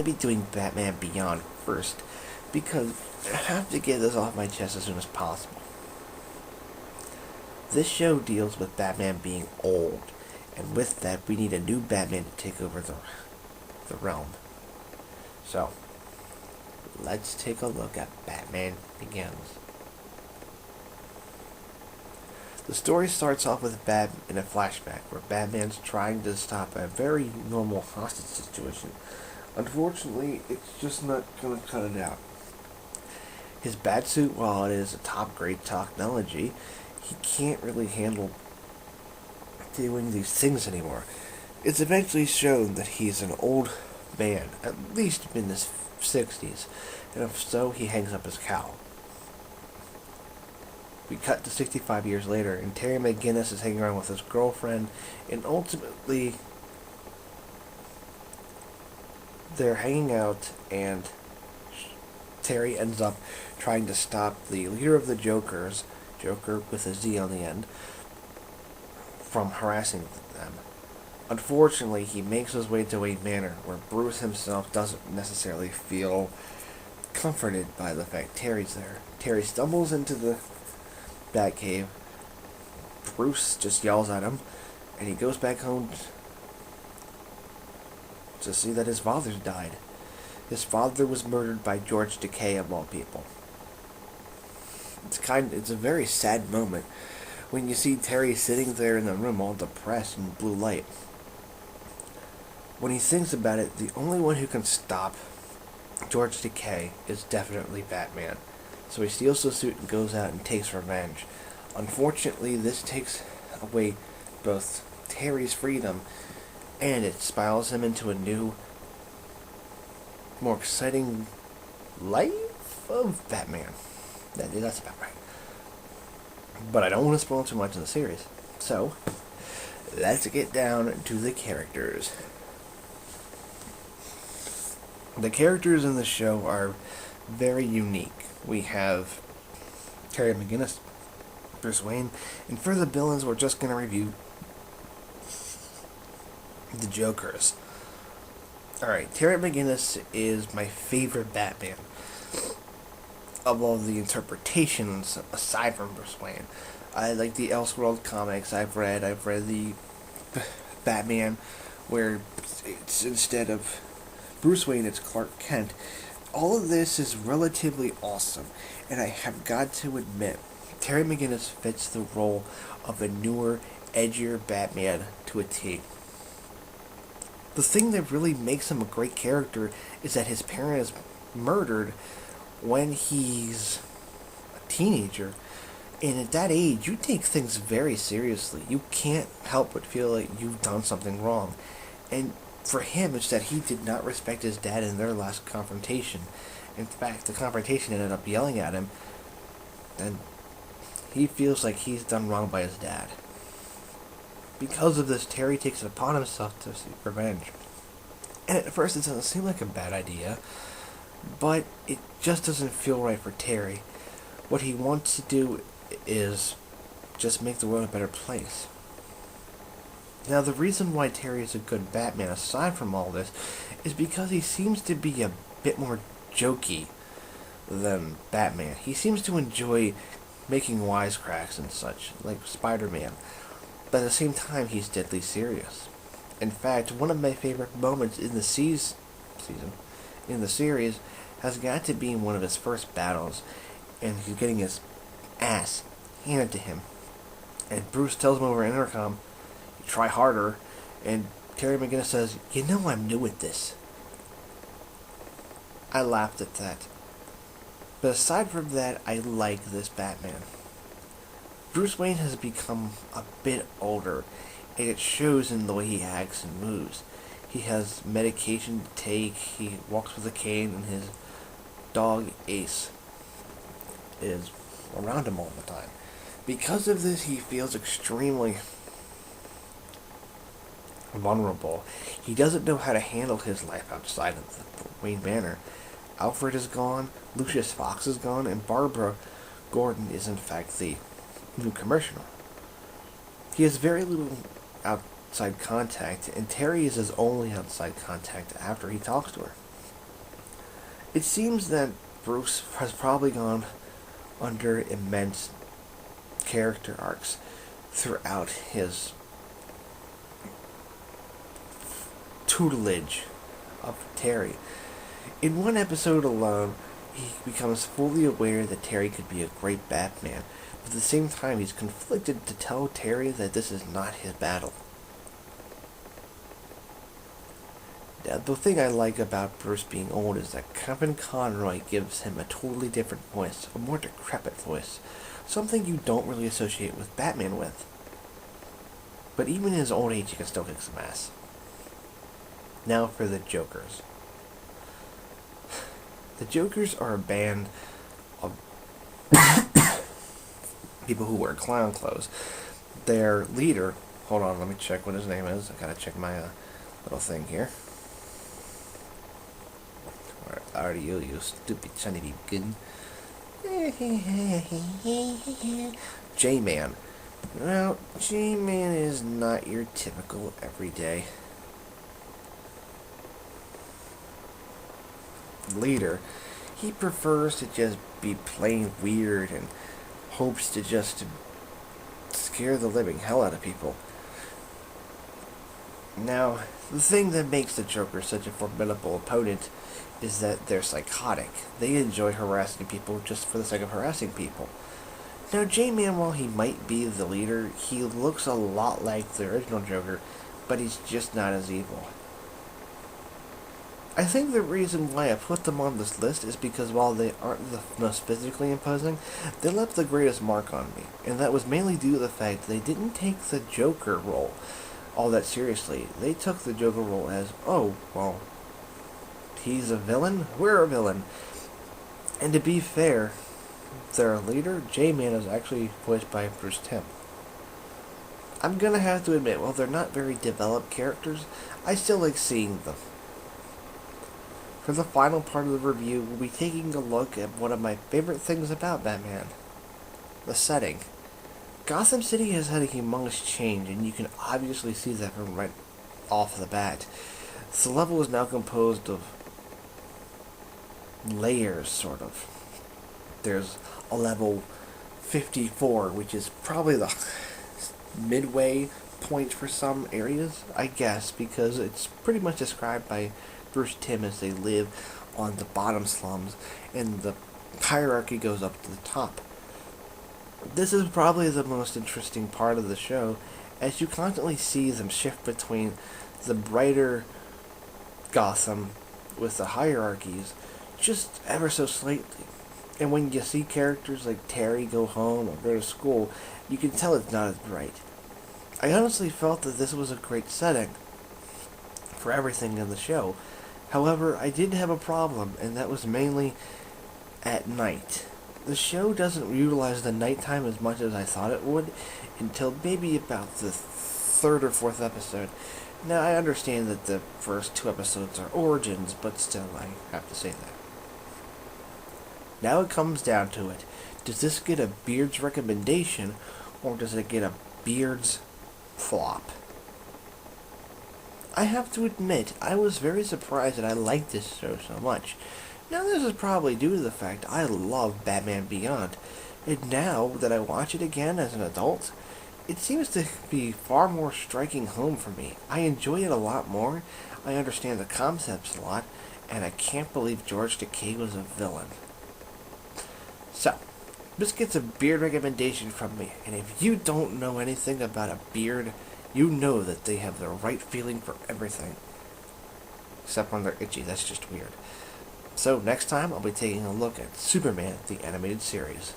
be doing Batman Beyond first, because I have to get this off my chest as soon as possible. This show deals with Batman being old, and with that, we need a new Batman to take over the realm. So, let's take a look at Batman Begins. The story starts off with Bat in a flashback where Batman's trying to stop a very normal hostage situation. Unfortunately, it's just not going to cut it out. His Batsuit, while it is a top grade technology, he can't really handle doing these things anymore. It's eventually shown that he's an old man, at least in his 60s, and if so, he hangs up his cowl. We cut to 65 years later, and Terry McGinnis is hanging around with his girlfriend, and ultimately, they're hanging out, and Terry ends up trying to stop the leader of the Jokers, Joker with a Z on the end, from harassing them. Unfortunately, he makes his way to Wayne Manor, where Bruce himself doesn't necessarily feel comforted by the fact Terry's there. Terry stumbles into the Batcave. Bruce just yells at him, and he goes back home to see that his father's died. His father was murdered by George Takei, of all people. It's a very sad moment when you see Terry sitting there in the room all depressed in blue light. When he thinks about it, the only one who can stop George Takei is definitely Batman. So he steals the suit and goes out and takes revenge. Unfortunately, this takes away both Terry's freedom and it spirals him into a new, more exciting life of Batman. That's about right. But I don't want to spoil too much of the series. So, let's get down to the characters. The characters in the show are very unique. We have Terry McGinnis, Bruce Wayne, and for the villains, we're just going to review the Jokers. Alright, Terry McGinnis is my favorite Batman of all the interpretations aside from Bruce Wayne. I like the Elseworld comics I've read the Batman where it's instead of Bruce Wayne, it's Clark Kent. All of this is relatively awesome, and I have got to admit, Terry McGinnis fits the role of a newer, edgier Batman to a T. The thing that really makes him a great character is that his parent is murdered when he's a teenager. And at that age, you take things very seriously. You can't help but feel like you've done something wrong. And for him, it's that he did not respect his dad in their last confrontation. In fact, the confrontation ended up yelling at him, and he feels like he's done wrong by his dad. Because of this, Terry takes it upon himself to seek revenge. And at first, it doesn't seem like a bad idea, but it just doesn't feel right for Terry. What he wants to do is just make the world a better place. Now, the reason why Terry is a good Batman, aside from all this, is because he seems to be a bit more jokey than Batman. He seems to enjoy making wisecracks and such, like Spider-Man. But at the same time, he's deadly serious. In fact, one of my favorite moments in the series has got to be in one of his first battles, and he's getting his ass handed to him. And Bruce tells him over intercom, try harder, and Terry McGinnis says, "You know I'm new at this." I laughed at that. But aside from that, I like this Batman. Bruce Wayne has become a bit older, and it shows in the way he acts and moves. He has medication to take, he walks with a cane, and his dog Ace is around him all the time. Because of this, he feels extremely vulnerable. He doesn't know how to handle his life outside of the Wayne Manor. Alfred is gone, Lucius Fox is gone, and Barbara Gordon is in fact the new commissioner. He has very little outside contact, and Terry is his only outside contact after he talks to her. It seems that Bruce has probably gone under immense character arcs throughout his tutelage of Terry. In one episode alone, he becomes fully aware that Terry could be a great Batman, but at the same time he's conflicted to tell Terry that this is not his battle. Now, the thing I like about Bruce being old is that Kevin Conroy gives him a totally different voice, a more decrepit voice, something you don't really associate with Batman with. But even in his old age, he can still kick some ass. Now for the Jokers. The Jokers are a band of people who wear clown clothes. Their leader, hold on, let me check what his name is. I gotta check my little thing here. Or are you stupid son of a gun? J-Man. Well, J-Man is not your typical everyday leader. He prefers to just be plain weird and hopes to just scare the living hell out of people. Now, the thing that makes the Joker such a formidable opponent is that they're psychotic. They enjoy harassing people just for the sake of harassing people. Now, J-Man, while he might be the leader, he looks a lot like the original Joker, but he's just not as evil. I think the reason why I put them on this list is because while they aren't the most physically imposing, they left the greatest mark on me, and that was mainly due to the fact that they didn't take the Joker role all that seriously. They took the Joker role as, oh, well, he's a villain, we're a villain. And to be fair, their leader, J-Man, is actually voiced by Timm. I'm gonna have to admit, while they're not very developed characters, I still like seeing them. For the final part of the review, we'll be taking a look at one of my favorite things about Batman. The setting. Gotham City has had a humongous change, and you can obviously see that from right off the bat. The level is now composed of layers, sort of. There's a level 54, which is probably the midway point for some areas, I guess, because it's pretty much described by Bruce Timm as they live on the bottom slums, and the hierarchy goes up to the top. This is probably the most interesting part of the show, as you constantly see them shift between the brighter Gotham with the hierarchies just ever so slightly. And when you see characters like Terry go home or go to school, you can tell it's not as bright. I honestly felt that this was a great setting for everything in the show. However, I did have a problem, and that was mainly at night. The show doesn't utilize the nighttime as much as I thought it would until maybe about the third or fourth episode. Now, I understand that the first two episodes are origins, but still, I have to say that. Now it comes down to it. Does this get a Beard's recommendation, or does it get a Beard's flop? I have to admit, I was very surprised that I liked this show so much. Now, this is probably due to the fact I love Batman Beyond, and now that I watch it again as an adult, it seems to be far more striking home for me. I enjoy it a lot more, I understand the concepts a lot, and I can't believe George Takei was a villain. So, this gets a Beard recommendation from me, and if you don't know anything about a Beard, you know that they have the right feeling for everything. Except when they're itchy, that's just weird. So next time, I'll be taking a look at Superman, the animated series.